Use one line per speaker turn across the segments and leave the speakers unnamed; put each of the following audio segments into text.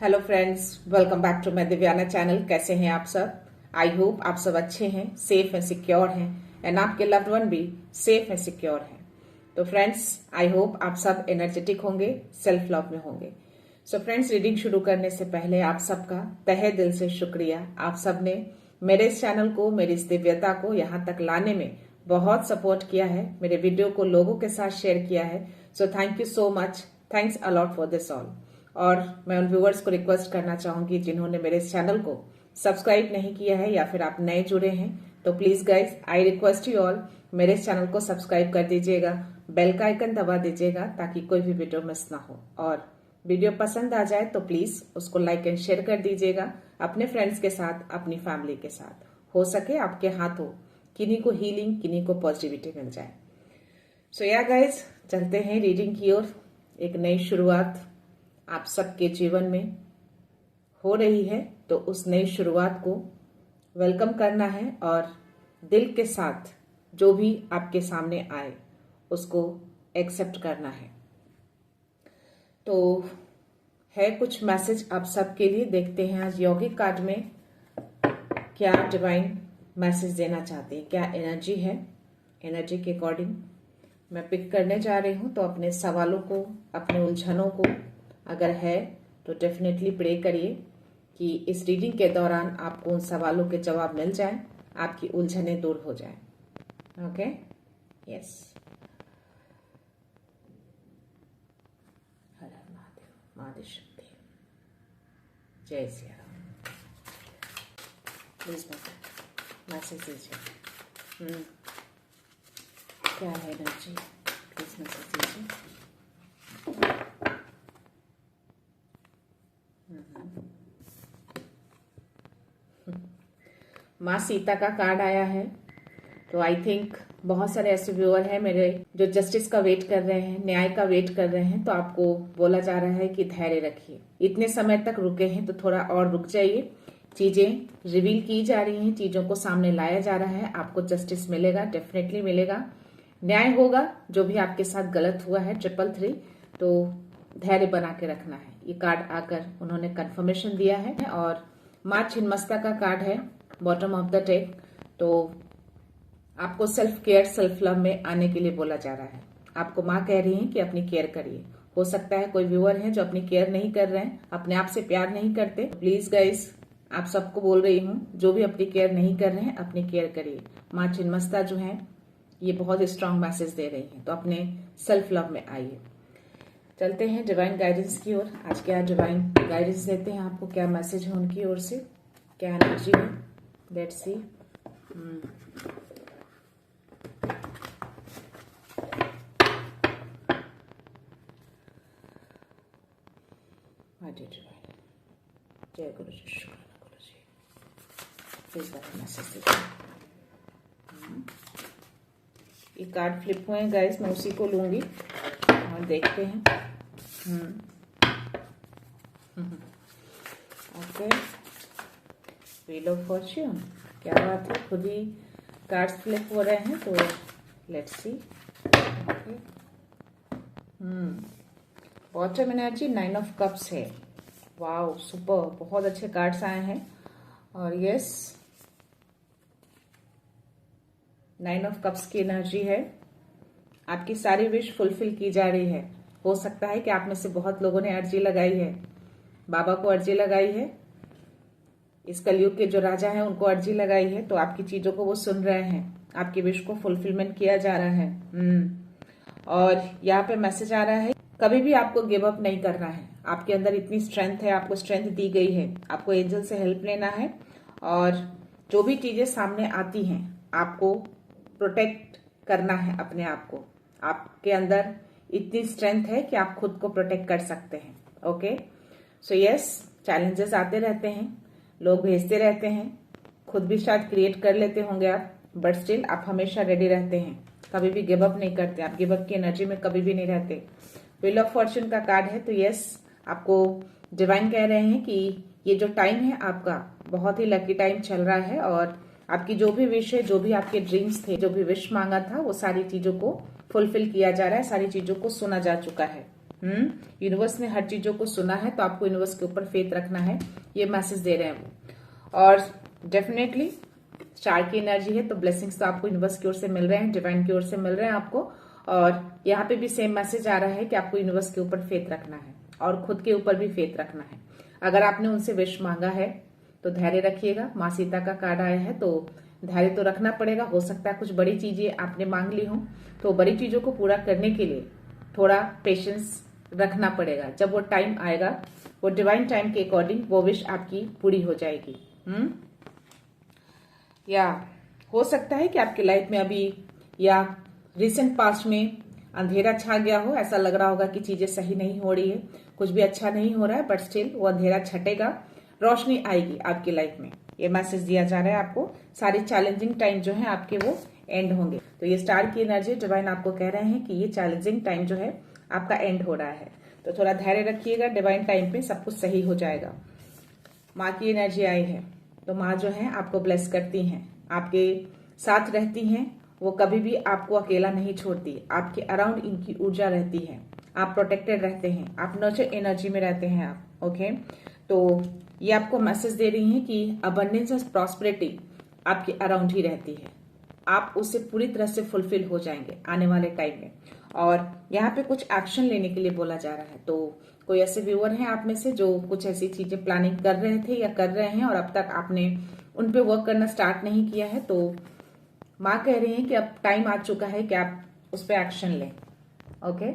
Hello friends, welcome back to my Divyana channel. कैसे हैं आप सब? आई होप आप सब अच्छे हैं, सेफ एंड सिक्योर हैं एंड आपके लव्ड वन भी सेफ एंड सिक्योर हैं। तो फ्रेंड्स, आई होप आप सब एनर्जेटिक होंगे, सेल्फ लव में होंगे। सो फ्रेंड्स, रीडिंग शुरू करने से पहले आप सबका तहे दिल से शुक्रिया। आप सब ने मेरे इस चैनल को, मेरी इस दिव्यता को यहाँ तक लाने में बहुत सपोर्ट किया है, मेरे वीडियो को लोगों के साथ शेयर किया है। So thank you so much, thanks a lot for this all. और मैं उन व्यूअर्स को रिक्वेस्ट करना चाहूंगी जिन्होंने मेरे इस चैनल को सब्सक्राइब नहीं किया है या फिर आप नए जुड़े हैं, तो please guys I request you all, मेरे इस चैनल को सब्सक्राइब कर दीजिएगा, बेल का आइकन दबा दीजिएगा ताकि कोई भी वीडियो मिस ना हो। और वीडियो पसंद आ जाए तो प्लीज उसको लाइक एंड शेयर कर दीजिएगा अपने फ्रेंड्स के साथ, अपनी फैमिली के साथ। हो सके आपके हाथों किन्हीं को हीलिंग, किन्हीं को पॉजिटिविटी मिल जाए। सो या गाइज, चलते हैं रीडिंग की ओर। एक नई शुरुआत आप सबके जीवन में हो रही है, तो उस नई शुरुआत को वेलकम करना है और दिल के साथ जो भी आपके सामने आए उसको एक्सेप्ट करना है। तो है कुछ मैसेज आप सबके लिए। देखते हैं आज यौगिक कार्ड में क्या डिवाइन मैसेज देना चाहते हैं, क्या एनर्जी है। एनर्जी के अकॉर्डिंग मैं पिक करने जा रही हूं। तो अपने सवालों को, अपने उलझनों को अगर है तो डेफिनेटली प्रे करिए कि इस रीडिंग के दौरान आपको उन सवालों के जवाब मिल जाए, आपकी उलझनें दूर हो जाए। Okay, yes. हर हर महादेव, महादेव शक्ति, जय सिया राम। प्लीज मैसेज दीजिए। क्या है एनर्जी, प्लीज मैसेज दीजिए। माँ सीता का कार्ड आया है। तो आई थिंक बहुत सारे ऐसे व्यूअर हैं मेरे जो जस्टिस का वेट कर रहे हैं, न्याय का वेट कर रहे हैं। तो आपको बोला जा रहा है कि धैर्य रखिए। इतने समय तक रुके हैं तो थोड़ा और रुक जाइए। चीजें रिवील की जा रही हैं, चीजों को सामने लाया जा रहा है। आपको जस्टिस मिलेगा, डेफिनेटली मिलेगा, न्याय होगा। जो भी आपके साथ गलत हुआ है 333, तो धैर्य बना के रखना है। ये कार्ड आकर उन्होंने कंफर्मेशन दिया है। और माँ छिन्नमस्ता का कार्ड है, बॉटम ऑफ द डेक। तो आपको सेल्फ केयर, सेल्फ लव में आने के लिए बोला जा रहा है। आपको माँ कह रही है कि अपनी केयर करिए। हो सकता है कोई व्यूअर है जो अपनी केयर नहीं कर रहे हैं, अपने आप से प्यार नहीं करते। प्लीज गाइस, आप सबको बोल रही हूँ, जो भी अपनी केयर नहीं कर रहे हैं अपनी केयर करिए। माँ छिन्नमस्ता जो है ये बहुत स्ट्रांग मैसेज दे रही है। तो अपने सेल्फ लव में आइए। चलते हैं डिवाइन गाइडेंस की ओर। आज क्या डिवाइन गाइडेंस देते हैं आपको, क्या मैसेज है उनकी ओर से, क्या एनर्जी है। Let's see. जय गुरु जी, शुक्र गुरु जी, प्लीज मैसेज दीजिए। ये कार्ड फ्लिप हुए हैं गाइस, मैं उसी को लूंगी और देखते हैं। ओके, व्हील ऑफ फॉर्च्यून, क्या बात है, खुद ही कार्ड्स फ्लिप हो रहे हैं। तो let's see. Okay, bottom energy 9 of cups है। वाओ, सुपर, बहुत अच्छे कार्ड्स आए हैं। और यस, 9 ऑफ कप्स की एनर्जी है। आपकी सारी विश फुलफिल की जा रही है। हो सकता है कि आप में से बहुत लोगों ने अर्जी लगाई है, बाबा को अर्जी लगाई है, इस कलयुग के जो राजा हैं उनको अर्जी लगाई है। तो आपकी चीजों को वो सुन रहे हैं, आपकी विश को फुलफिलमेंट किया जा रहा है। और यहाँ पे मैसेज आ रहा है, कभी भी आपको गिव अप नहीं करना है। आपके अंदर इतनी स्ट्रेंथ है, आपको स्ट्रेंथ दी गई है। आपको एंजल से हेल्प लेना है और जो भी चीजें सामने आती हैं आपको प्रोटेक्ट करना है अपने आप को। आपके अंदर इतनी स्ट्रेंथ है कि आप खुद को प्रोटेक्ट कर सकते हैं। ओके, सो यस, चैलेंजेस आते रहते हैं, लोग भेजते रहते हैं, खुद भी शायद क्रिएट कर लेते होंगे आप, बट स्टिल आप हमेशा रेडी रहते हैं, कभी भी गिव अप नहीं करते। आप गिव अप की एनर्जी में कभी भी नहीं रहते। व्हील ऑफ फॉर्च्यून का कार्ड है। तो यस, आपको डिवाइन कह रहे हैं कि ये जो टाइम है आपका बहुत ही लकी टाइम चल रहा है और आपकी जो भी विश है, जो भी आपके ड्रीम्स थे, जो भी विश मांगा था, वो सारी चीजों को फुलफिल किया जा रहा है, सारी चीजों को सुना जा चुका है। यूनिवर्स ने हर चीजों को सुना है, तो आपको यूनिवर्स के ऊपर फेथ रखना है, ये मैसेज दे रहे हैं वो। और डेफिनेटली स्टार की एनर्जी है, तो ब्लेसिंग्स तो आपको यूनिवर्स की ओर से मिल रहे हैं, डिवाइन की ओर से मिल रहे हैं आपको। और यहाँ पे भी सेम मैसेज आ रहा है कि आपको यूनिवर्स के ऊपर फेथ रखना है और खुद के ऊपर भी फेथ रखना है। अगर आपने उनसे विश मांगा है तो धैर्य रखिएगा। माँ सीता का कार्ड आया है, तो धैर्य तो रखना पड़ेगा। हो सकता है कुछ बड़ी चीजें आपने मांग ली हो, तो बड़ी चीजों को पूरा करने के लिए थोड़ा पेशेंस रखना पड़ेगा। जब वो टाइम आएगा, वो डिवाइन टाइम के अकॉर्डिंग वो विश आपकी पूरी हो जाएगी। या हो सकता है कि आपकी लाइफ में अभी या रिसेंट पास्ट में अंधेरा छा गया हो। ऐसा लग रहा होगा कि चीजें सही नहीं हो रही है, कुछ भी अच्छा नहीं हो रहा है, बट स्टिल वो अंधेरा छटेगा, रोशनी आएगी आपकी लाइफ में। ये मैसेज दिया जा रहा है आपको। सारी चैलेंजिंग टाइम जो है आपके वो एंड होंगे। तो ये स्टार की एनर्जी डिवाइन आपको कह रहे हैं कि ये चैलेंजिंग टाइम जो है आपका एंड हो रहा है, तो थोड़ा धैर्य रखिएगा। डिवाइन टाइम पे सब कुछ सही हो जाएगा। माँ की एनर्जी आई है, तो माँ जो है आपको ब्लेस करती हैं, आपके साथ रहती हैं, वो कभी भी आपको अकेला नहीं छोड़ती। आपके अराउंड इनकी ऊर्जा रहती है, आप प्रोटेक्टेड रहते हैं, आप नर्चर एनर्जी में रहते हैं आप। ओके, तो ये आपको मैसेज दे रही हैं कि अबंडेंस और प्रॉस्पेरिटी आपके अराउंड ही रहती है। आप उससे पूरी तरह से फुलफिल हो जाएंगे आने वाले टाइम में। और यहाँ पे कुछ एक्शन लेने के लिए बोला जा रहा है। तो कोई ऐसे व्यूअर हैं आप में से जो कुछ ऐसी चीजें प्लानिंग कर रहे थे या कर रहे हैं और अब तक आपने उन पे वर्क करना स्टार्ट नहीं किया है, तो माँ कह रही है कि अब टाइम आ चुका है कि आप उस पर एक्शन लें। ओके,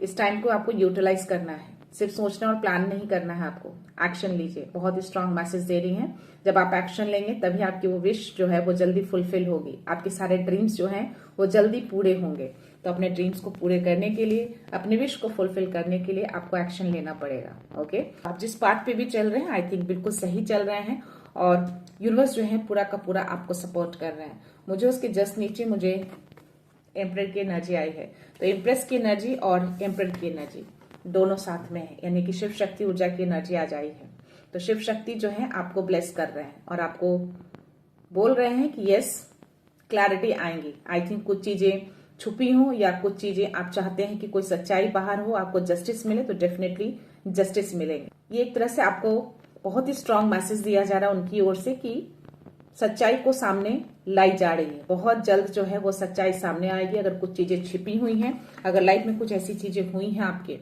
इस टाइम को आपको यूटिलाइज करना है, सिर्फ सोचना और प्लान नहीं करना है, आपको एक्शन लीजिए। बहुत ही स्ट्रांग मैसेज दे रही हैं। जब आप एक्शन लेंगे तभी आपकी वो विश जो है वो जल्दी फुलफिल होगी। आपके सारे ड्रीम्स जो हैं वो जल्दी पूरे होंगे। तो अपने ड्रीम्स को पूरे करने के लिए, अपने विश को फुलफिल करने के लिए आपको एक्शन लेना पड़ेगा। ओके, आप जिस पाथ पे भी चल रहे हैं आई थिंक बिल्कुल सही चल रहे हैं और यूनिवर्स जो है पूरा का पूरा आपको सपोर्ट कर रहे हैं। मुझे उसके जस्ट नीचे मुझे एम्परर की एनर्जी आई है, तो एम्प्रेस की एनर्जी और एम्परर की एनर्जी दोनों साथ में है, यानी कि शिव शक्ति ऊर्जा की एनर्जी आ जाई है। तो शिव शक्ति जो है आपको ब्लेस कर रहे हैं और आपको बोल रहे हैं कि यस, क्लैरिटी आएंगी। आई थिंक कुछ चीजें छुपी हो या कुछ चीजें आप चाहते हैं कि कोई सच्चाई बाहर हो, आपको जस्टिस मिले, तो डेफिनेटली जस्टिस मिलेंगे। ये एक तरह से आपको बहुत ही स्ट्रांग मैसेज दिया जा रहा है उनकी ओर से कि सच्चाई को सामने लाई जा रही है। बहुत जल्द जो है वो सच्चाई सामने आएगी। अगर कुछ चीजें छिपी हुई हैं, अगर लाइफ में कुछ ऐसी चीजें हुई हैं आपके,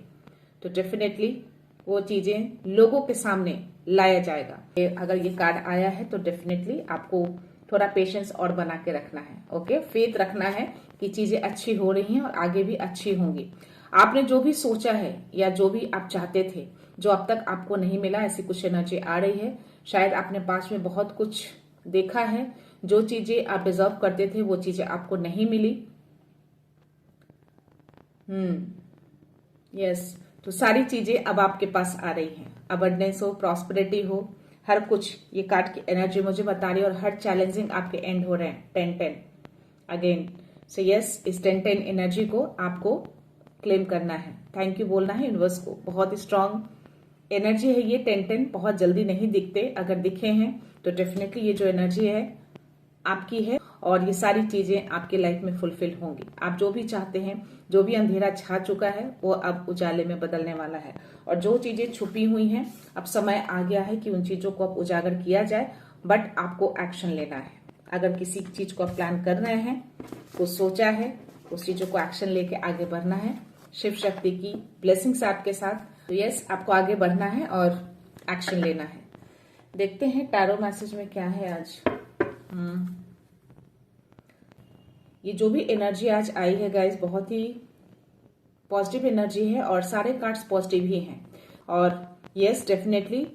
तो डेफिनेटली वो चीजें लोगों के सामने लाया जाएगा। अगर ये कार्ड आया है तो डेफिनेटली आपको थोड़ा पेशेंस और बना के रखना है। ओके, फेथ रखना है कि चीजें अच्छी हो रही हैं और आगे भी अच्छी होंगी। आपने जो भी सोचा है या जो भी आप चाहते थे, जो अब तक आपको नहीं मिला, ऐसी कुछ एनर्जी आ रही है। शायद आपने पास में बहुत कुछ देखा है, जो चीजें आप डिजर्व करते थे वो चीजें आपको नहीं मिली। यस, तो सारी चीजें अब आपके पास आ रही हैं। अबंडेंस हो, प्रॉस्पेरिटी हो, हर कुछ ये कार्ड की एनर्जी मुझे बता रही है। और हर चैलेंजिंग आपके एंड हो रहे हैं। 10-10 अगेन। सो यस, इस 10-10 एनर्जी को आपको क्लेम करना है, थैंक यू बोलना है यूनिवर्स को। बहुत ही स्ट्रांग एनर्जी है ये 10-10, बहुत जल्दी नहीं दिखते, अगर दिखे हैं तो डेफिनेटली ये जो एनर्जी है आपकी है और ये सारी चीजें आपकी लाइफ में फुलफिल होंगी। आप जो भी चाहते हैं, जो भी अंधेरा छा चुका है वो अब उजाले में बदलने वाला है। और जो चीजें छुपी हुई हैं, अब समय आ गया है कि उन चीजों को अब उजागर किया जाए, बट आपको एक्शन लेना है। अगर किसी चीज को आप प्लान कर रहे हैं, कुछ सोचा है, उस चीजों को एक्शन लेके आगे बढ़ना है। शिव शक्ति की ब्लेसिंग्स आपके साथ। तो यस, आपको आगे बढ़ना है और एक्शन लेना है। देखते हैं टैरो मैसेज में क्या है आज। ये जो भी एनर्जी आज आई है गाइस, बहुत ही पॉजिटिव एनर्जी है और सारे कार्ड्स पॉजिटिव ही हैं। और यस, डेफिनेटली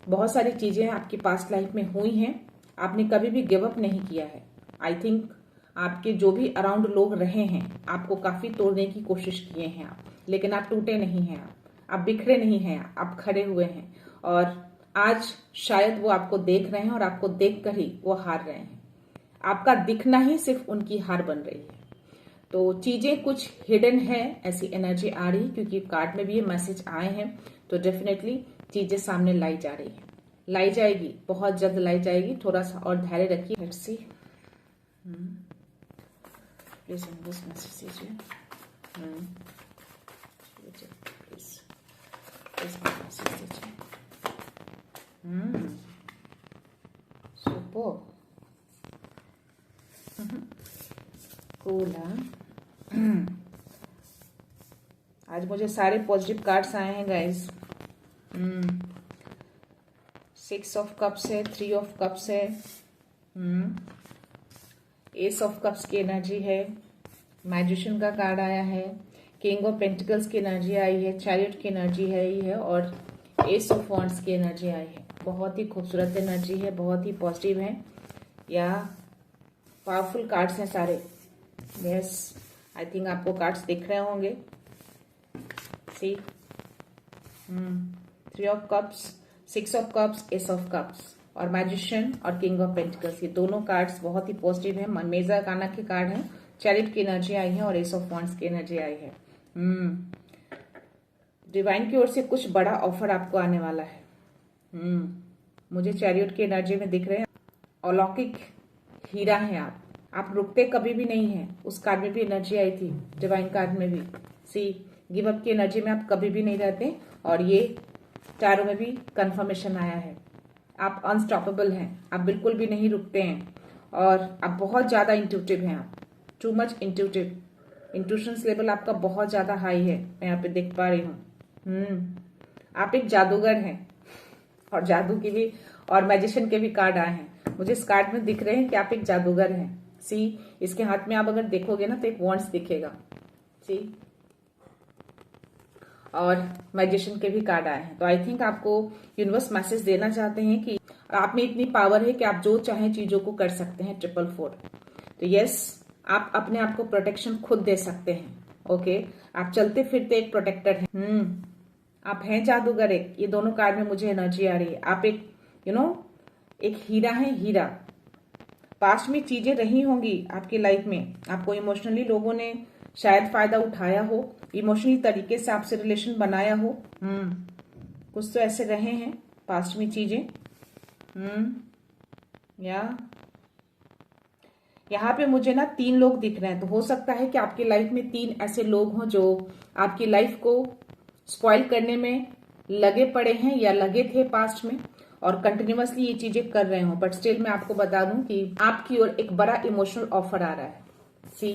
बहुत सारी चीजें आपकी पास्ट लाइफ में हुई हैं, आपने कभी भी गिव अप नहीं किया है। आई थिंक आपके जो भी अराउंड लोग रहे हैं, आपको काफी तोड़ने की कोशिश किए हैं आप, लेकिन आप टूटे नहीं हैं, आप बिखरे नहीं हैं, आप खड़े हुए हैं। और आज शायद वो आपको देख रहे हैं और आपको देखकर ही वो हार रहे हैं। आपका दिखना ही सिर्फ उनकी हार बन रही है। तो चीजें कुछ हिडन है, ऐसी एनर्जी आ रही है, क्योंकि कार्ड में भी ये मैसेज आए हैं। तो डेफिनेटली चीजें सामने लाई जा रही है, लाई जाएगी, बहुत जल्द लाई जाएगी। थोड़ा सा और धैर्य रखिए। लेट्स सी, प्लीज मैसेज दीजिए। इसको मैसेज दीजिए। Super cool. आज मुझे सारे पॉजिटिव कार्ड्स आए हैं गाइस। 6 ऑफ कप्स है, 3 ऑफ कप्स है, एस ऑफ कप्स की एनर्जी है, मैजिशियन का कार्ड आया है, किंग ऑफ पेंटिकल्स की एनर्जी आई है, चैरियट की एनर्जी है और एस ऑफ वॉन्ड्स की एनर्जी आई है। बहुत ही खूबसूरत एनर्जी है, बहुत ही पॉजिटिव है, या पावरफुल कार्ड्स हैं सारे। यस, आई थिंक आपको कार्ड्स दिख रहे होंगे। सी 3 of cups, 6 of cups, S of cups और मैजिशियन और किंग ऑफ पेंटिकल्स, ये दोनों कार्ड्स बहुत ही पॉजिटिव है। मेजर काना के कार्ड हैं, चैरिट की एनर्जी आई है और एस ऑफ वॉन्ड्स की एनर्जी आई है। डिवाइन की ओर से कुछ बड़ा ऑफर आपको आने वाला है। मुझे चैरियट की एनर्जी में दिख रहे हैं, अलौकिक हीरा है आप रुकते कभी भी नहीं है। उस कार्ड में भी एनर्जी आई थी, डिवाइन कार्ड में भी। सी गिव अप की एनर्जी में आप कभी भी नहीं रहते, और ये टैरो में भी कंफर्मेशन आया है। आप अनस्टॉपेबल हैं, आप बिल्कुल भी नहीं रुकते हैं, और आप बहुत ज्यादा इंट्यूटिव हैं। आप too much intuitive, intuitions level आपका बहुत ज्यादा हाई है, मैं यहाँ पे देख पा रही हूँ। आप एक जादूगर हैं, और जादू की भी और मैजिशियन के भी कार्ड आए हैं। मुझे इस कार्ड में दिख रहे हैं कि आप एक जादूगर हैं। सी इसके हाथ में आप अगर देखोगे ना तो एक वॉन्ड्स दिखेगा। सी और मैजिशियन के भी कार्ड आए हैं। तो आई थिंक आपको यूनिवर्स मैसेज देना चाहते हैं कि आप में इतनी पावर है कि आप जो चाहें चीजों को कर सकते हैं। 444। तो यस, आप अपने आप को प्रोटेक्शन खुद दे सकते हैं। ओके, आप चलते फिरते एक प्रोटेक्टर हैं। आप हैं जादूगर एक। ये दोनों कार्ड में मुझे एनर्जी आ रही है। आप एक एक हीरा है, हीरा। पास्ट में चीजें रही होंगी आपकी लाइफ में, आपको इमोशनली लोगों ने शायद फायदा उठाया हो, इमोशनली तरीके से आपसे रिलेशन बनाया हो। कुछ तो ऐसे रहे हैं पास्ट में चीजें। या यहाँ पे मुझे ना 3 लोग दिख रहे हैं। तो हो सकता है कि आपकी लाइफ में 3 ऐसे लोग हों जो आपकी लाइफ को स्पॉइल करने में लगे पड़े हैं या लगे थे पास्ट में, और कंटिन्यूअसली ये चीजें कर रहे हो। बट स्टिल मैं आपको बता दूं कि आपकी ओर एक बड़ा इमोशनल ऑफर आ रहा है। सी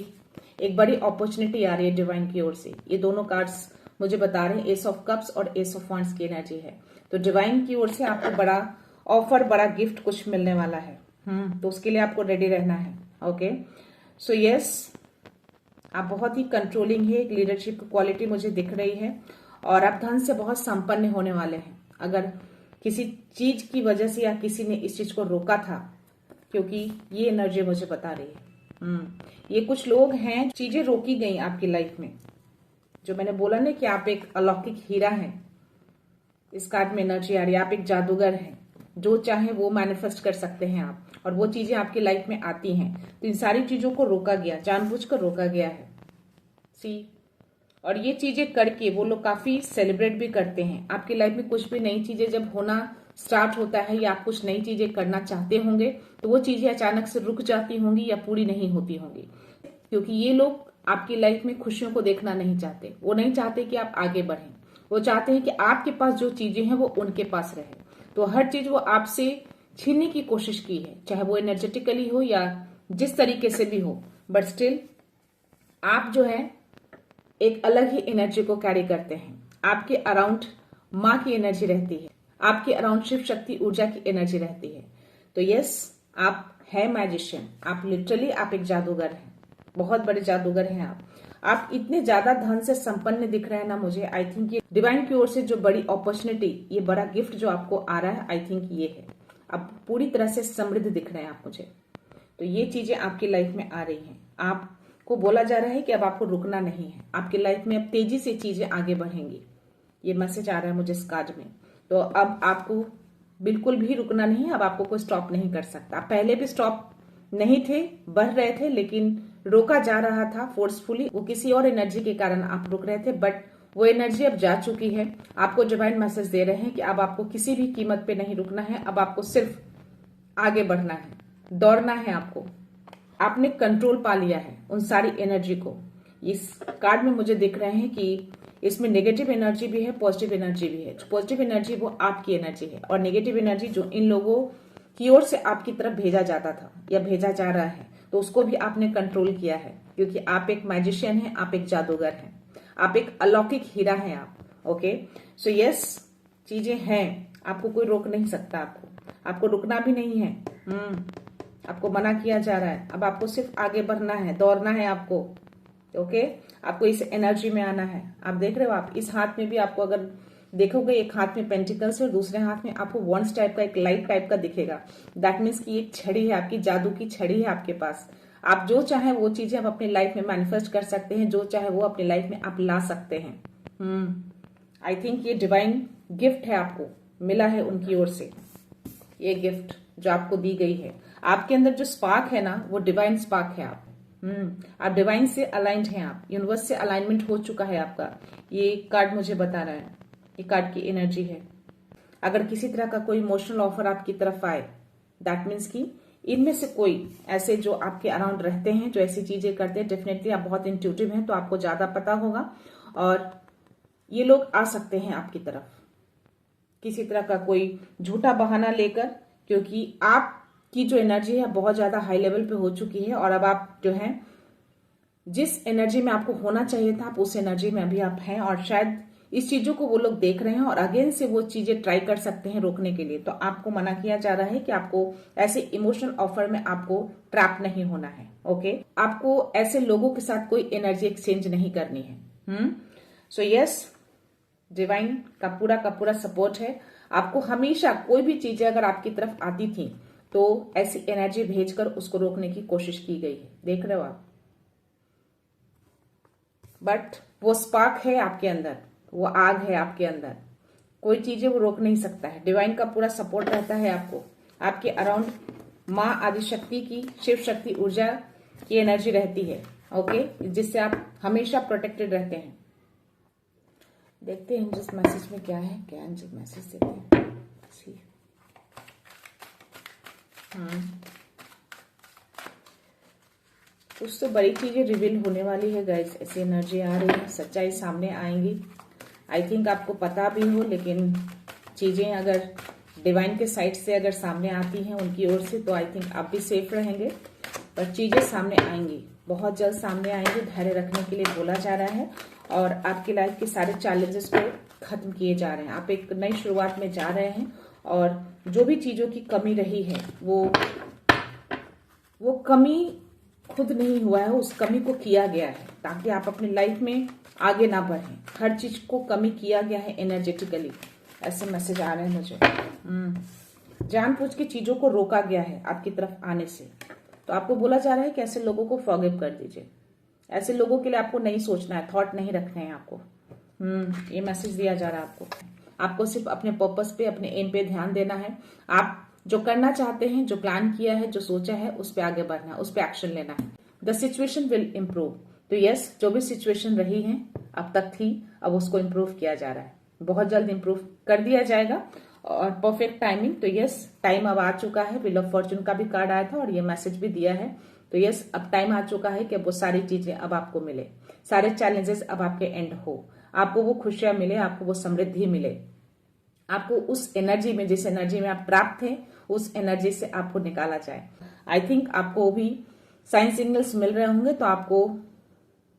एक बड़ी अपॉर्चुनिटी आ रही है डिवाइन की ओर से। ये दोनों कार्ड्स मुझे बता रहे हैं, एस ऑफ कप्स और एस ऑफ वॉन्ड्स की एनर्जी है। तो डिवाइन की ओर से आपको बड़ा ऑफर, बड़ा गिफ्ट कुछ मिलने वाला है। तो उसके लिए आपको रेडी रहना है। ओके, सो यस, आप बहुत ही कंट्रोलिंग है, एक लीडरशिप की क्वालिटी मुझे दिख रही है, और आप धन से बहुत संपन्न होने वाले हैं। अगर किसी चीज की वजह से या किसी ने इस चीज को रोका था, क्योंकि ये एनर्जी मुझे बता रही है। ये कुछ लोग हैं, चीजें रोकी गई आपकी लाइफ में। जो मैंने बोला ना कि आप एक अलौकिक हीरा हैं, इस कार्ड में एनर्जी आ रही है। आप एक जादूगर हैं, जो चाहे वो मैनिफेस्ट कर सकते हैं आप, और वो चीजें आपकी लाइफ में आती हैं। तो इन सारी चीजों को रोका गया, जानबूझकर रोका गया है। सी और ये चीजें करके वो लोग काफी सेलिब्रेट भी करते हैं। आपकी लाइफ में कुछ भी नई चीजें जब होना स्टार्ट होता है, या आप कुछ नई चीजें करना चाहते होंगे, तो वो चीजें अचानक से रुक जाती होंगी या पूरी नहीं होती होंगी, क्योंकि ये लोग आपकी लाइफ में खुशियों को देखना नहीं चाहते। वो नहीं चाहते कि आप आगे बढ़ें, वो चाहते हैं कि आपके पास जो चीजें हैं वो उनके पास रहे। तो हर चीज वो आपसे छीनने की कोशिश की है, चाहे वो एनर्जेटिकली हो या जिस तरीके से भी हो। बट स्टिल आप जो है एक अलग ही एनर्जी को कैरी करते हैं। आपके अराउंड माँ की एनर्जी रहती है, आपके अराउंड शिव शक्ति ऊर्जा की एनर्जी रहती है। तो यस, आप है मैजिशियन, आप लिटरली आप एक जादूगर हैं, बहुत बड़े जादूगर हैं आप इतने ज्यादा धन से संपन्न दिख रहे हैं ना मुझे। आई थिंक ये डिवाइन की ओर से जो बड़ी अपॉर्चुनिटी, ये बड़ा गिफ्ट जो आपको आ रहा है, आई थिंक ये है। अब पूरी तरह से समृद्ध दिख रहे हैं आप मुझे। तो ये चीजें आपकी लाइफ में आ रही हैं। आपको बोला जा रहा है कि अब आपको रुकना नहीं है, आपकी लाइफ में अब तेजी से चीजें आगे बढ़ेंगी। ये मैसेज आ रहा है मुझे इस कार्ड में। तो अब आपको बिल्कुल भी रुकना नहीं है, अब आपको कोई स्टॉप नहीं कर सकता। पहले भी स्टॉप नहीं थे, बढ़ रहे थे, लेकिन रोका जा रहा था फोर्सफुली, वो किसी और एनर्जी के कारण आप रुक रहे थे। बट वो एनर्जी अब जा चुकी है। आपको डिवाइन मैसेज दे रहे हैं कि अब आपको किसी भी कीमत पे नहीं रुकना है, अब आपको सिर्फ आगे बढ़ना है, दौड़ना है आपको। आपने कंट्रोल पा लिया है उन सारी एनर्जी को। इस कार्ड में मुझे दिख रहे हैं कि इसमें नेगेटिव एनर्जी भी है, पॉजिटिव एनर्जी भी है। पॉजिटिव एनर्जी वो आपकी एनर्जी है, और नेगेटिव एनर्जी जो इन लोगों की ओर से आपकी तरफ भेजा जाता था या भेजा जा रहा है, तो उसको भी आपने कंट्रोल किया है, क्योंकि आप एक मैजिशियन हैं, आप एक जादूगर हैं, आप एक अलौकिक हीरा हैं आप। ओके, सो यस, चीजें हैं, आपको कोई रोक नहीं सकता, आपको रुकना भी नहीं है। आपको मना किया जा रहा है, अब आपको सिर्फ आगे बढ़ना है, दौड़ना है आपको। ओके, आपको इस एनर्जी में आना है। आप देख रहे हो, आप इस हाथ में भी आपको अगर देखोगे, एक हाथ में पेंटिकल्स और दूसरे हाथ में आपको वॉन्ड्स टाइप का, एक लाइट टाइप का दिखेगा। दैट मीन्स कि एक छड़ी है आपकी, जादू की छड़ी है आपके पास। आप जो चाहे वो चीजें आप अपनी लाइफ में मैनिफेस्ट कर सकते हैं, जो चाहे वो अपनी लाइफ में आप ला सकते हैं। आई थिंक ये डिवाइन गिफ्ट है, आपको मिला है उनकी ओर से, ये गिफ्ट जो आपको दी गई है। आपके अंदर जो स्पार्क है ना, वो डिवाइन स्पार्क है। आप डिवाइन से अलाइंड हैं, आप यूनिवर्स से अलाइनमेंट हो चुका है आपका। ये कार्ड मुझे बता रहा है, ये कार्ड की एनर्जी है। अगर किसी तरह का कोई इमोशनल ऑफर आपकी तरफ आए, दैट मीन्स कि इनमें से कोई ऐसे जो आपके अराउंड रहते हैं, जो ऐसी चीजें करते हैं, डेफिनेटली आप बहुत इंट्यूटिव हैं, तो आपको ज्यादा पता होगा, और ये लोग आ सकते हैं आपकी तरफ किसी तरह का कोई झूठा बहाना लेकर, क्योंकि आपकी जो एनर्जी है बहुत ज्यादा हाई लेवल पे हो चुकी है, और अब आप जो है जिस एनर्जी में आपको होना चाहिए था, आप उस एनर्जी में अभी आप हैं, और शायद इस चीजों को वो लोग देख रहे हैं और अगेन से वो चीजें ट्राई कर सकते हैं रोकने के लिए। तो आपको मना किया जा रहा है कि आपको ऐसे इमोशनल ऑफर में आपको ट्रैप नहीं होना है। ओके, आपको ऐसे लोगों के साथ कोई एनर्जी एक्सचेंज नहीं करनी है। सो यस, डिवाइन का पूरा सपोर्ट है आपको। हमेशा कोई भी चीजें अगर आपकी तरफ आती थी, तो ऐसी एनर्जी भेजकर उसको रोकने की कोशिश की गई है, देख रहे हो आप। बट वो स्पार्क है आपके अंदर, वो आग है आपके अंदर, कोई चीजें वो रोक नहीं सकता है। डिवाइन का पूरा सपोर्ट रहता है आपको, आपके अराउंड माँ आदिशक्ति की, शिव शक्ति ऊर्जा की एनर्जी रहती है। ओके, जिससे आप हमेशा प्रोटेक्टेड रहते हैं। देखते हैं जिस मैसेज में क्या है, क्या एंजल मैसेज देते हैं। कुछ तो बड़ी चीजें रिवील होने वाली है गाइस, ऐसी एनर्जी आ रही है, सच्चाई सामने आएंगी। आई थिंक आपको पता भी हो, लेकिन चीजें अगर डिवाइन के साइड से अगर सामने आती हैं उनकी ओर से, तो आई थिंक आप भी सेफ रहेंगे। पर चीजें सामने आएंगी, बहुत जल्द सामने आएंगी। धैर्य रखने के लिए बोला जा रहा है, और आपकी लाइफ के सारे चैलेंजेस को खत्म किए जा रहे हैं। आप एक नई शुरुआत में जा रहे हैं, और जो भी चीजों की कमी रही है, वो कमी खुद नहीं हुआ है, उस कमी को किया गया है ताकि आप अपनी लाइफ में आगे ना बढ़ें। हर चीज को कमी किया गया है एनर्जेटिकली, ऐसे मैसेज आ रहे हैं मुझे। जानबूझ के चीजों को रोका गया है आपकी तरफ आने से। तो आपको बोला जा रहा है कि ऐसे लोगों को फॉरगिव कर दीजिए। ऐसे लोगों के लिए आपको नहीं सोचना है, थॉट नहीं रखने हैं आपको। ये मैसेज दिया जा रहा है आपको सिर्फ अपने पर्पस पे, अपने एम पे ध्यान देना है। आप जो करना चाहते हैं, जो प्लान किया है, जो सोचा है, उस पर आगे बढ़ना है, उस पर एक्शन लेना है। The situation will improve. तो यस, जो भी सिचुएशन रही है अब तक थी, अब उसको इम्प्रूव किया जा रहा है, बहुत जल्द इम्प्रूव कर दिया जाएगा, और परफेक्ट टाइमिंग। तो यस, टाइम अब आ चुका है। व्हील ऑफ फॉर्चून का भी कार्ड आया था और ये मैसेज भी दिया है। तो यस, अब टाइम आ चुका है कि अब वो सारी चीजें अब आपको मिले, सारे चैलेंजेस अब आपके एंड हो, आपको वो खुशियां मिले, आपको वो समृद्धि मिले, आपको उस एनर्जी में, जिस एनर्जी में आप ट्रैप थे, उस एनर्जी से आपको निकाला जाए। आई थिंक आपको भी साइन सिग्नल्स मिल रहे होंगे, तो आपको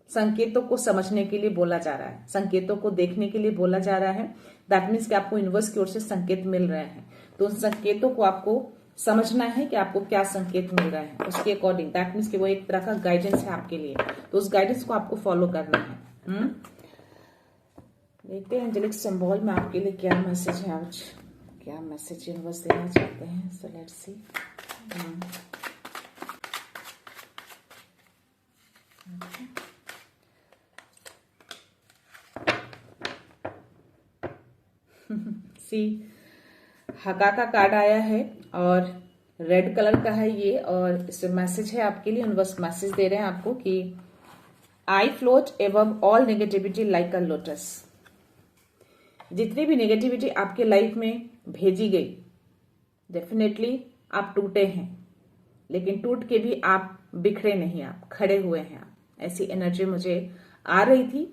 संकेतों को समझने के लिए बोला जा रहा है, संकेतों को देखने के लिए बोला जा रहा है। दैट मीन्स कि आपको यूनिवर्स की ओर से संकेत मिल रहे हैं, तो उन संकेतों को आपको समझना है कि आपको क्या संकेत मिल रहा है, उसके अकॉर्डिंग। दैट मीन्स कि वो एक तरह का गाइडेंस है आपके लिए, तो उस गाइडेंस को आपको फॉलो करना है। देखते हैं एंजेलिक सिंबल में आपके लिए क्या मैसेज है आज, क्या मैसेज यूनिवर्स देना चाहते हैं। So let's see. सी हका का कार्ड आया है और रेड कलर का है ये, और इसमें मैसेज है आपके लिए। यूनिवर्स मैसेज दे रहे हैं आपको कि I float above all negativity like a lotus. जितनी भी नेगेटिविटी आपके लाइफ में भेजी गई, डेफिनेटली आप टूटे हैं, लेकिन टूट के भी आप बिखरे नहीं, आप खड़े हुए हैं। आप ऐसी एनर्जी मुझे आ रही थी।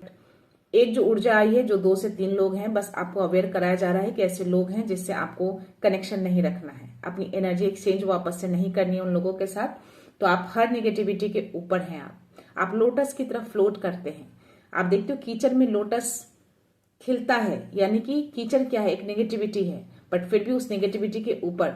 एक जो ऊर्जा आई है जो 2 से 3 लोग हैं, बस आपको अवेयर कराया जा रहा है कि ऐसे लोग हैं जिससे आपको कनेक्शन नहीं रखना है, अपनी एनर्जी एक्सचेंज वापस से नहीं करनी है उन लोगों के साथ। तो आप हर नेगेटिविटी के ऊपर हैं। आप लोटस की तरफ फ्लोट करते हैं। आप देखते हो कीचड़ में लोटस खिलता है, यानी कि कीचड़ क्या है, एक नेगेटिविटी है, बट फिर भी उस नेगेटिविटी के ऊपर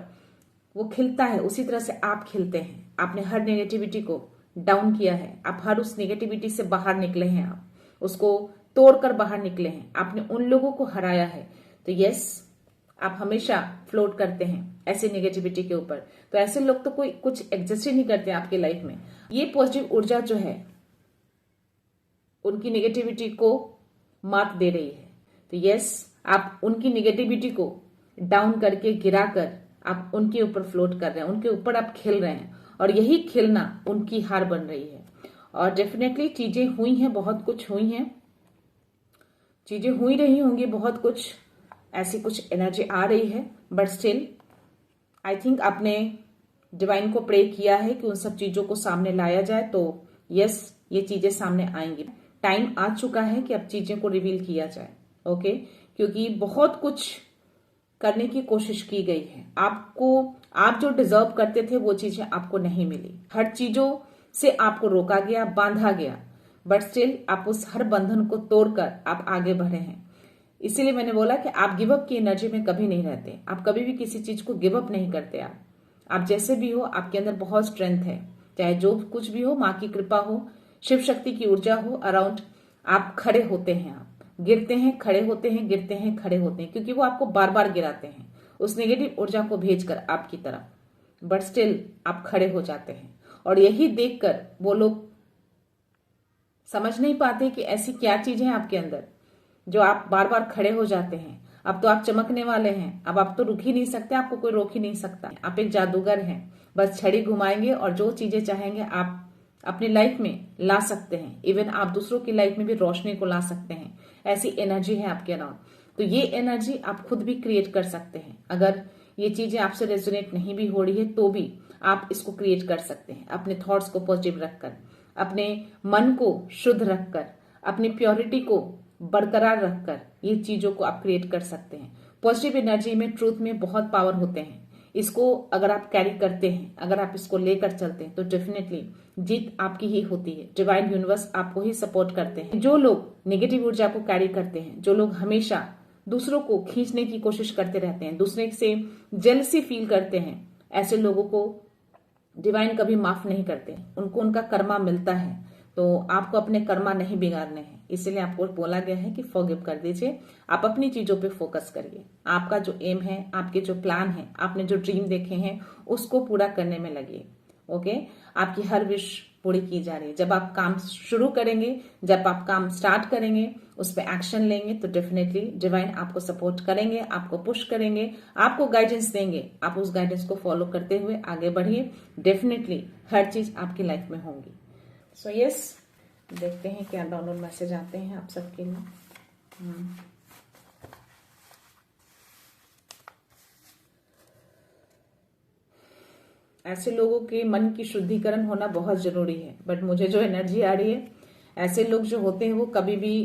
वो खिलता है। उसी तरह से आप खिलते हैं। आपने हर नेगेटिविटी को डाउन किया है, आप हर उस नेगेटिविटी से बाहर निकले हैं, आप उसको तोड़कर बाहर निकले हैं, आपने उन लोगों को हराया है। तो यस, आप हमेशा फ्लोट करते हैं ऐसे नेगेटिविटी के ऊपर। तो ऐसे लोग तो कोई कुछ एग्जिस्ट ही नहीं करते आपकी लाइफ में। ये पॉजिटिव ऊर्जा जो है उनकी नेगेटिविटी को मात दे रही है। तो यस, आप उनकी नेगेटिविटी को डाउन करके गिराकर आप उनके ऊपर फ्लोट कर रहे हैं, उनके ऊपर आप खिल रहे हैं, और यही खिलना उनकी हार बन रही है। और डेफिनेटली चीजें हुई हैं, बहुत कुछ हुई हैं, चीजें हुई रही होंगी, बहुत कुछ ऐसी कुछ एनर्जी आ रही है, बट स्टिल आई थिंक आपने डिवाइन को प्रे किया है कि उन सब चीजों को सामने लाया जाए। तो यस, ये चीजें सामने आएंगी। टाइम आ चुका है कि अब चीजें को रिवील किया जाए। ओके, क्योंकि बहुत कुछ करने की कोशिश की गई है। आप जो डिजर्व करते थे वो चीजें आपको नहीं मिली। हर चीजों से आपको रोका गया, बांधा गया, बट स्टिल आप उस हर बंधन को तोड़कर आप आगे बढ़े हैं। इसीलिए मैंने बोला कि आप गिव अप की एनर्जी में कभी नहीं रहते। आप कभी भी किसी चीज को गिव अप नहीं करते। आप जैसे भी हो, आपके अंदर बहुत स्ट्रेंथ है। चाहे जो कुछ भी हो, माँ की कृपा हो, शिव शक्ति की ऊर्जा हो अराउंड, आप खड़े होते हैं। आप गिरते हैं, खड़े होते हैं, गिरते हैं, खड़े होते हैं, क्योंकि वो आपको बार बार गिराते हैं उस नेगेटिव ऊर्जा को भेजकर आपकी तरफ, बट स्टिल आप खड़े हो जाते हैं। और यही देखकर वो लोग समझ नहीं पाते कि ऐसी क्या चीज है आपके अंदर जो आप बार बार खड़े हो जाते हैं। अब तो आप चमकने वाले हैं, अब आप तो रुक ही नहीं सकते, आपको कोई रोक ही नहीं सकता। आप एक जादूगर हैं, बस छड़ी घुमाएंगे और जो चीजें चाहेंगे आप अपनी लाइफ में ला सकते हैं। इवन आप दूसरों की लाइफ में भी रोशनी को ला सकते हैं। ऐसी एनर्जी है आपके अराउंड। तो ये एनर्जी आप खुद भी क्रिएट कर सकते हैं। अगर ये चीजें आपसे रेजोनेट नहीं भी हो रही है तो भी आप इसको क्रिएट कर सकते हैं, अपने थॉट्स को पॉजिटिव रखकर, अपने मन को शुद्ध रखकर, अपनी प्योरिटी को बरकरार रखकर ये चीजों को आप क्रिएट कर सकते हैं। पॉजिटिव एनर्जी में, ट्रूथ में बहुत पावर होते हैं। इसको अगर आप कैरी करते हैं, अगर आप इसको लेकर चलते हैं, तो डेफिनेटली जीत आपकी ही होती है। डिवाइन यूनिवर्स आपको ही सपोर्ट करते हैं। जो लोग नेगेटिव ऊर्जा को कैरी करते हैं, जो लोग हमेशा दूसरों को खींचने की कोशिश करते रहते हैं, दूसरे से जेलसी फील करते हैं, ऐसे लोगों को डिवाइन कभी माफ नहीं करते। उनको उनका कर्मा मिलता है। तो आपको अपने कर्मा नहीं बिगाड़ने हैं। इसीलिए आपको बोला गया है कि फॉरगिव कर दीजिए। आप अपनी चीजों पे फोकस करिए। आपका जो एम है, आपके जो प्लान है, आपने जो ड्रीम देखे हैं, उसको पूरा करने में लगिए। ओके, आपकी हर विश पूरी की जा रही है। जब आप काम शुरू करेंगे, जब आप काम स्टार्ट करेंगे, उस पर एक्शन लेंगे, तो डेफिनेटली डिवाइन आपको सपोर्ट करेंगे, आपको पुश करेंगे, आपको गाइडेंस देंगे। आप उस गाइडेंस को फॉलो करते हुए आगे बढ़िए। डेफिनेटली हर चीज आपकी लाइफ में होंगी। सो यस, देखते हैं क्या डाउनलोड मैसेज आते हैं आप सबके लिए। ऐसे लोगों के मन की शुद्धिकरण होना बहुत जरूरी है, बट मुझे जो एनर्जी आ रही है, ऐसे लोग जो होते हैं वो कभी भी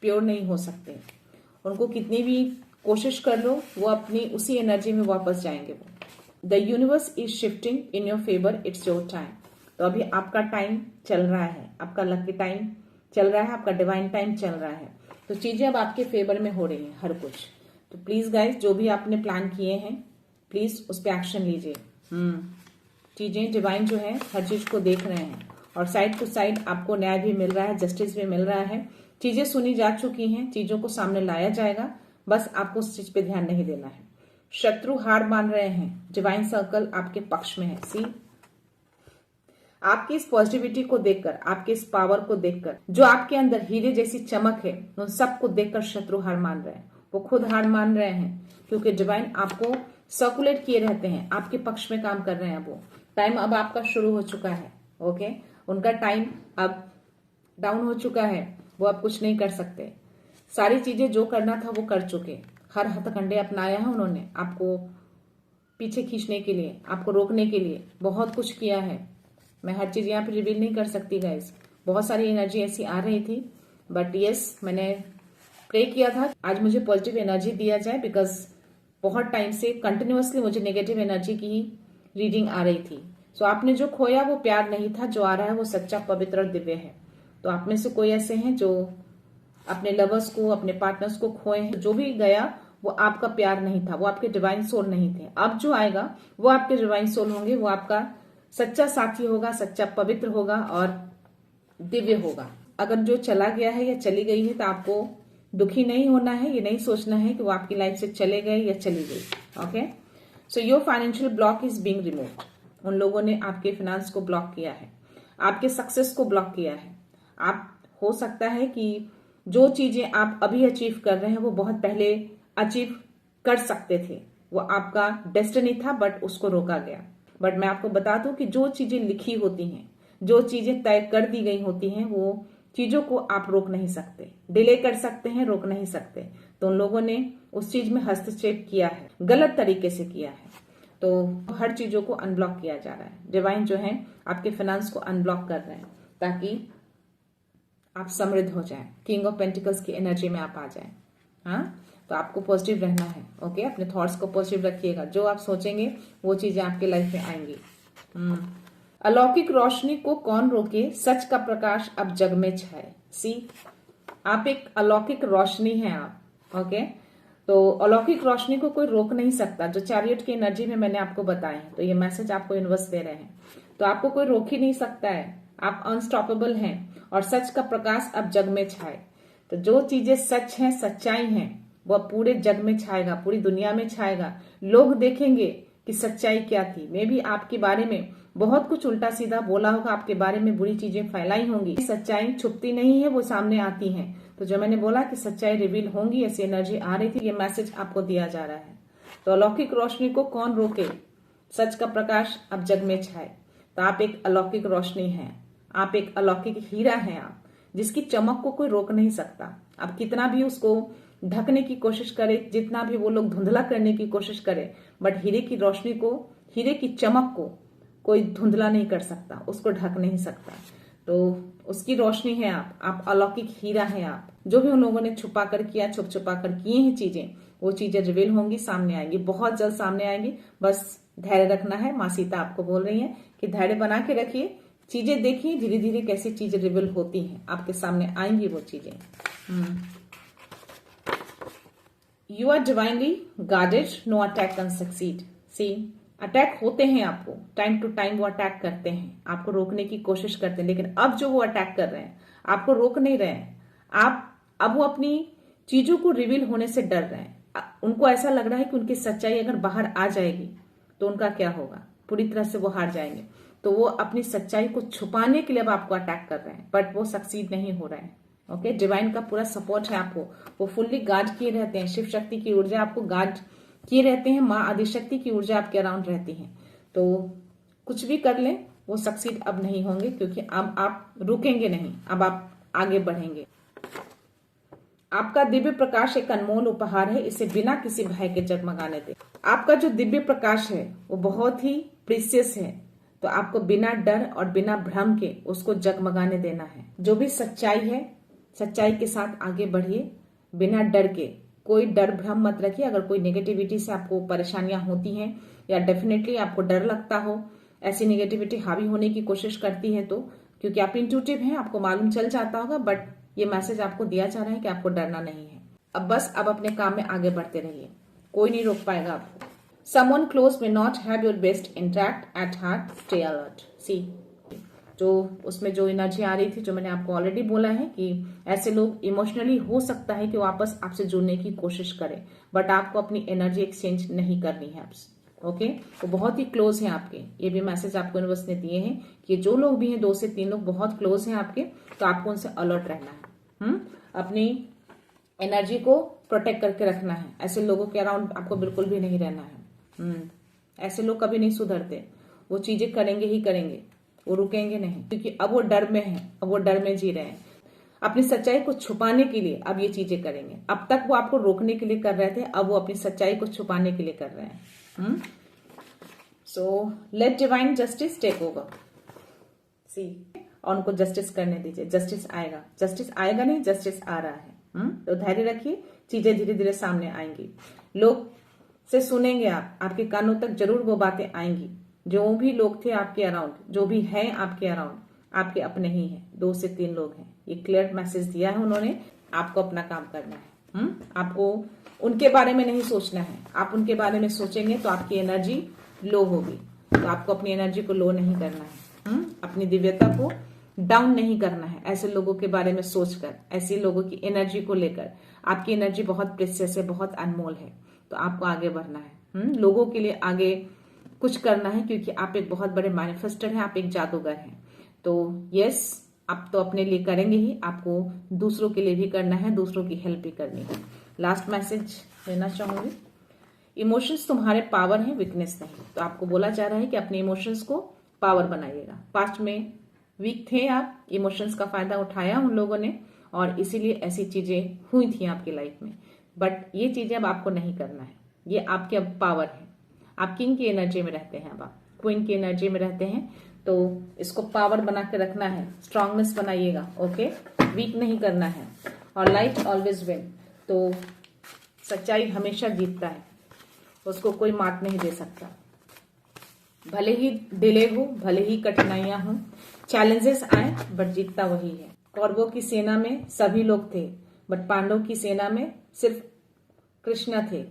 प्योर नहीं हो सकते। उनको कितनी भी कोशिश कर लो, वो अपनी उसी एनर्जी में वापस जाएंगे। वो the universe is shifting in your favour, it's your time. तो अभी आपका टाइम चल रहा है, आपका लकी टाइम चल रहा है, आपका डिवाइन टाइम चल रहा है। तो चीजें अब आपके फेवर में हो रही हैं, हर कुछ। तो प्लीज गाइज, जो भी आपने प्लान किए हैं, प्लीज उस पर एक्शन लीजिए। चीजें डिवाइन जो है हर चीज को देख रहे हैं, और साइड टू साइड आपको न्याय भी मिल रहा है, जस्टिस भी मिल रहा है। चीजें सुनी जा चुकी हैं, चीजों को सामने लाया जाएगा। बस आपको उस चीज पे ध्यान नहीं देना है। शत्रु हार मान रहे हैं, डिवाइन सर्कल आपके पक्ष में है। सी, आपकी इस पॉजिटिविटी को देखकर, आपके इस पावर को देखकर, जो आपके अंदर हीरे जैसी चमक है, उन सबको देखकर शत्रु हार मान रहे हैं। वो खुद हार मान रहे हैं, क्योंकि डिवाइन आपको सर्कुलेट किए रहते हैं, आपके पक्ष में काम कर रहे हैं। वो टाइम अब आपका शुरू हो चुका है। ओके, उनका टाइम अब डाउन हो चुका है, वो अब कुछ नहीं कर सकते। सारी चीजें जो करना था वो कर चुके। हर हथकंडे अपनाया है उन्होंने, आपको पीछे खींचने के लिए, आपको रोकने के लिए बहुत कुछ किया है। मैं हर चीज यहाँ पे रिवील नहीं कर सकती गाइस। बहुत सारी एनर्जी ऐसी आ रही थी बट यस, मैंने प्रे किया था आज मुझे पॉजिटिव एनर्जी दिया जाए, बिकॉज बहुत टाइम से कंटिन्यूअसली मुझे नेगेटिव एनर्जी की रीडिंग आ रही थी। सो आपने जो खोया वो प्यार नहीं था, जो आ रहा है वो सच्चा, पवित्र और दिव्य है। तो आप में से कोई ऐसे हैं जो अपने लवर्स को, अपने पार्टनर्स को खोए हैं। जो भी गया वो आपका प्यार नहीं था, वो आपके डिवाइन सोल नहीं थे। अब जो आएगा वो आपके डिवाइन सोल होंगे, वो आपका सच्चा साथी होगा, सच्चा पवित्र होगा और दिव्य होगा। अगर जो चला गया है या चली गई है तो आपको दुखी नहीं होना है, ये नहीं सोचना है कि वो आपकी लाइफ से चले गए या चली गई। Okay, so your financial block is being removed. उन लोगों ने आपके फाइनेंस को ब्लॉक किया है, आपके सक्सेस को ब्लॉक किया है। आप हो सकता है कि जो चीजें आप अभी अचीव कर रहे हैं वो बहुत पहले अचीव कर सकते थे, वो आपका डेस्टिनी था, बट उसको रोका गया। बट मैं आपको बता दूं कि जो चीजें लिखी होती हैं, जो चीजें तय कर दी गई होती हैं, वो चीजों को आप रोक नहीं सकते। डिले कर सकते हैं, रोक नहीं सकते। तो उन लोगों ने उस चीज में हस्तक्षेप किया है, गलत तरीके से किया है। तो हर चीजों को अनब्लॉक किया जा रहा है। डिवाइन जो है आपके फाइनेंस को अनब्लॉक कर रहे हैं ताकि आप समृद्ध हो जाएं, किंग ऑफ पेंटिकल्स की एनर्जी में आप आ जाएं। हाँ, तो आपको पॉजिटिव रहना है। ओके, अपने थॉट्स को पॉजिटिव रखिएगा। जो आप सोचेंगे वो चीजें आपके लाइफ में आएंगी। अलौकिक रोशनी को कौन रोके, सच का प्रकाश अब जग में छाए। सी, आप एक अलौकिक रोशनी है आप। ओके, तो अलौकिक रोशनी को कोई रोक नहीं सकता। जो चैरियट की एनर्जी में मैंने आपको बताया है, तो ये मैसेज आपको यूनिवर्स दे रहे हैं। तो आपको कोई रोक ही नहीं सकता है, आप अनस्टॉपेबल हैं और सच का प्रकाश अब जग में छाए। तो जो चीजें सच हैं, सच्चाई हैं, वह पूरे जग में छाएगा, पूरी दुनिया में छाएगा। लोग देखेंगे कि सच्चाई क्या थी। मे भी आपके बारे में बहुत कुछ उल्टा सीधा बोला होगा, आपके बारे में बुरी चीजें फैलाई होंगी। सच्चाई छुपती नहीं है, वो सामने आती है। तो जो मैंने बोला कि सच्चाई रिवील होंगी, ऐसी एनर्जी आ रही थी, ये मैसेज आपको दिया जा रहा है। तो अलौकिक रोशनी को कौन रोके, सच का प्रकाश अब जग में छाए। तो आप एक अलौकिक रोशनी हैं, आप एक अलौकिक हीरा हैं, आप जिसकी चमक को कोई रोक नहीं सकता। आप कितना भी उसको ढकने की कोशिश करे, जितना भी वो लोग धुंधला करने की कोशिश करे, बट हीरे की रोशनी को, हीरे की चमक को कोई धुंधला नहीं कर सकता, उसको ढक नहीं सकता। तो उसकी रोशनी है आप अलौकिक हीरा है आप। जो भी उन लोगों ने छुपा कर किया, छुपा कर किए हैं चीजें, वो चीजें रिवील होंगी, सामने आएंगी, बहुत जल्द सामने आएंगी। बस धैर्य रखना है। माँ सीता आपको बोल रही है कि धैर्य बना के रखिए, चीजें देखिए धीरे धीरे कैसी चीजें रिवील होती हैं, आपके सामने आएंगी वो चीजें। You are divinely guarded, no attack can succeed. See, attack होते हैं आपको, टाइम टू टाइम वो अटैक करते हैं, आपको रोकने की कोशिश करते हैं। लेकिन अब जो वो अटैक कर रहे हैं, आपको रोक नहीं रहे हैं। अब वो अपनी चीजों को रिवील होने से डर रहे हैं। उनको ऐसा लग रहा है कि उनकी सच्चाई अगर बाहर आ जाएगी तो उनका क्या होगा, पूरी तरह से वो हार जाएंगे। तो वो अपनी सच्चाई को छुपाने के लिए अब आपको अटैक कर रहे हैं, बट वो सक्सीड नहीं हो रहे हैं। ओके, डिवाइन का पूरा सपोर्ट है आपको, वो फुल्ली गार्ड किए रहते हैं। शिव शक्ति की ऊर्जा आपको गार्ड किए रहते हैं, माँ आदिशक्ति की ऊर्जा आपके अराउंड रहती है। तो कुछ भी कर लें, वो सक्सीड अब नहीं होंगे, क्योंकि अब आप रुकेंगे नहीं, अब आप आगे बढ़ेंगे। आपका दिव्य प्रकाश एक अनमोल उपहार है, इसे बिना किसी भय के जगमगाने दे। आपका जो दिव्य प्रकाश है वो बहुत ही प्रीशियस है, तो आपको बिना डर और बिना भ्रम के उसको जगमगाने देना है। जो भी सच्चाई है, सच्चाई के साथ आगे बढ़िए, बिना डर के। कोई डर भ्रम मत रखिए। अगर कोई नेगेटिविटी से आपको परेशानियां होती हैं या डेफिनेटली आपको डर लगता हो, ऐसी नेगेटिविटी हावी होने की कोशिश करती है, तो क्योंकि आप इंट्यूटिव हैं, आपको मालूम चल जाता होगा, बट ये मैसेज आपको दिया जा रहा है कि आपको डरना नहीं है। अब अपने काम में आगे बढ़ते रहिए, कोई नहीं रोक पाएगा आपको। Someone close may not have your best interest at heart, stay alert. See, जो उसमें जो एनर्जी आ रही थी, जो मैंने आपको ऑलरेडी बोला है कि ऐसे लोग इमोशनली हो सकता है कि वापस आपसे जुड़ने की कोशिश करें, बट आपको अपनी एनर्जी एक्सचेंज नहीं करनी है आपसे। ओके, वो बहुत ही क्लोज हैं आपके। ये भी मैसेज आपको यूनिवर्स ने दिए हैं कि जो लोग भी हैं, 2 से 3 लोग बहुत क्लोज हैं आपके, तो आपको उनसे अलर्ट रहना है। अपनी एनर्जी को प्रोटेक्ट करके रखना है। ऐसे लोगों के अराउंड आपको बिल्कुल भी नहीं रहना है। ऐसे लोग कभी नहीं सुधरते, वो चीजें करेंगे ही करेंगे, वो रुकेंगे नहीं, क्योंकि अब वो डर में हैं, अब वो डर में जी रहे हैं। अपनी सच्चाई को छुपाने के लिए अब ये चीजें करेंगे। अब तक वो आपको रोकने के लिए कर रहे थे, अब वो अपनी सच्चाई को छुपाने के लिए कर रहे हैं। So let divine justice take over. See, और उनको जस्टिस करने दीजिए। जस्टिस आएगा, जस्टिस आएगा नहीं, जस्टिस आ रहा है। तो धैर्य रखिए, चीजें धीरे धीरे सामने आएंगी। लोग से सुनेंगे आप, आपके कानों तक जरूर वो बातें आएंगी। जो भी लोग थे आपके अराउंड, जो भी है आपके अराउंड, आपके अपने ही हैं। 2 से 3 लोग हैं। ये क्लियर मैसेज दिया है उन्होंने। आपको अपना काम करना है। आपको उनके बारे में नहीं सोचना है। आप उनके बारे में सोचेंगे तो आपकी एनर्जी लो होगी। तो आपको अपनी एनर्जी को लो नहीं करना है। अपनी दिव्यता को डाउन नहीं करना है ऐसे लोगों के बारे में सोचकर, ऐसे लोगों की एनर्जी को लेकर। आपकी एनर्जी बहुत प्रेशियस है, बहुत अनमोल है। तो आपको आगे बढ़ना है। लोगों के लिए आगे कुछ करना है, क्योंकि आप एक बहुत बड़े मैनिफेस्टर हैं, आप एक जादूगर हैं। तो यस, आप तो अपने लिए करेंगे ही, आपको दूसरों के लिए भी करना है, दूसरों की हेल्प भी करनी है। लास्ट मैसेज देना चाहूंगी, इमोशंस तुम्हारे पावर है, वीकनेस नहीं। तो आपको बोला जा रहा है कि अपने इमोशंस को पावर बनाइएगा। पास्ट में वीक थे आप, इमोशंस का फायदा उठाया उन लोगों ने, और इसीलिए ऐसी चीजें हुई थी आपकी लाइफ में। बट ये चीजें अब आपको नहीं करना है। ये आपके अब पावर है। आप किंग की एनर्जी में रहते हैं, अब आप क्वीन की एनर्जी में रहते हैं। तो इसको पावर बना के रखना है, स्ट्रांगनेस बनाइएगा। ओके, वीक नहीं करना है। और लाइट ऑलवेज विन। तो सच्चाई हमेशा जीतता है, उसको कोई मात नहीं दे सकता। भले ही डिले हो, भले ही कठिनाइयां हो, चैलेंजेस आए, बट जीतता वही है। कौरवों की सेना में सभी लोग थे, बट पांडव की सेना में सिर्फ कृष्ण थे।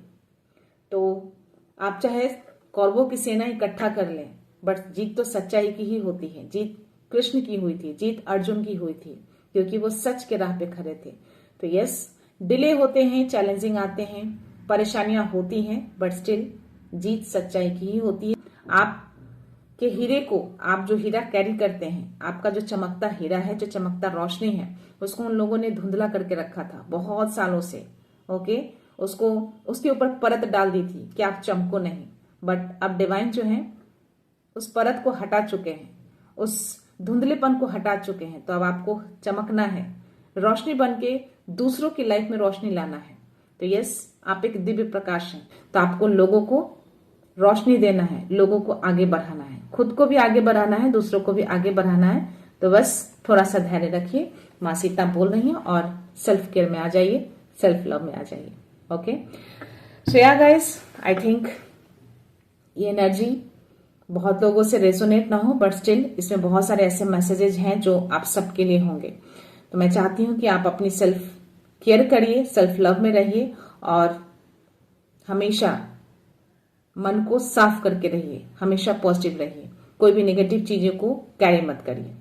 तो आप चाहे कौरवों की सेना इकट्ठा कर लें, बट जीत तो सच्चाई की ही होती है। जीत कृष्ण की हुई थी, जीत अर्जुन की हुई थी, क्योंकि वो सच के राह पे खड़े थे। तो यस, डिले होते हैं, चैलेंजिंग आते हैं, परेशानियां होती हैं, बट स्टिल जीत सच्चाई की ही होती है। आप के हीरे को, आप जो हीरा कैरी करते हैं, आपका जो चमकता हीरा है, जो चमकता रोशनी है, उसको उन लोगों ने धुंधला करके रखा था बहुत सालों से। ओके, उसको उसके ऊपर परत डाल दी थी कि आप चमको नहीं। बट अब डिवाइन जो है उस परत को हटा चुके हैं, उस धुंधलेपन को हटा चुके हैं। तो अब आपको चमकना है, रोशनी बन के दूसरों की लाइफ में रोशनी लाना है। तो यस, आप एक दिव्य प्रकाश हैं। तो आपको लोगों को रोशनी देना है, लोगों को आगे बढ़ाना है, खुद को भी आगे बढ़ाना है, दूसरों को भी आगे बढ़ाना है। तो बस थोड़ा सा धैर्य रखिए। माँ सीता बोल रही हैं, और सेल्फ केयर में आ जाइए, सेल्फ लव में आ जाइए। ओके, सो या गाइस, आई थिंक ये एनर्जी बहुत लोगों से रेजोनेट ना हो, बट स्टिल इसमें बहुत सारे ऐसे मैसेजेस हैं जो आप सबके लिए होंगे। तो मैं चाहती हूं कि आप अपनी सेल्फ केयर करिए, सेल्फ लव में रहिए, और हमेशा मन को साफ करके रहिए, हमेशा पॉजिटिव रहिए, कोई भी नेगेटिव चीजों को कैरी मत करिए।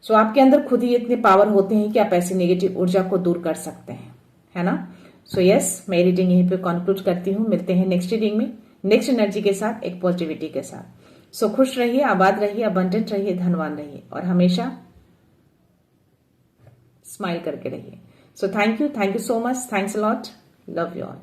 सो आपके अंदर खुद ही इतने पावर होते हैं कि आप ऐसी नेगेटिव ऊर्जा को दूर कर सकते हैं, है ना। सो यस, मैं रीडिंग यहीं पे कंक्लूड करती हूँ। मिलते हैं नेक्स्ट रीडिंग में, नेक्स्ट एनर्जी के साथ, एक पॉजिटिविटी के साथ। सो खुश रहिए, आबाद रहिए, अबंडेंट रहिए, धनवान रहिए, और हमेशा स्माइल करके रहिए। So thank you so much, thanks a lot, love you all.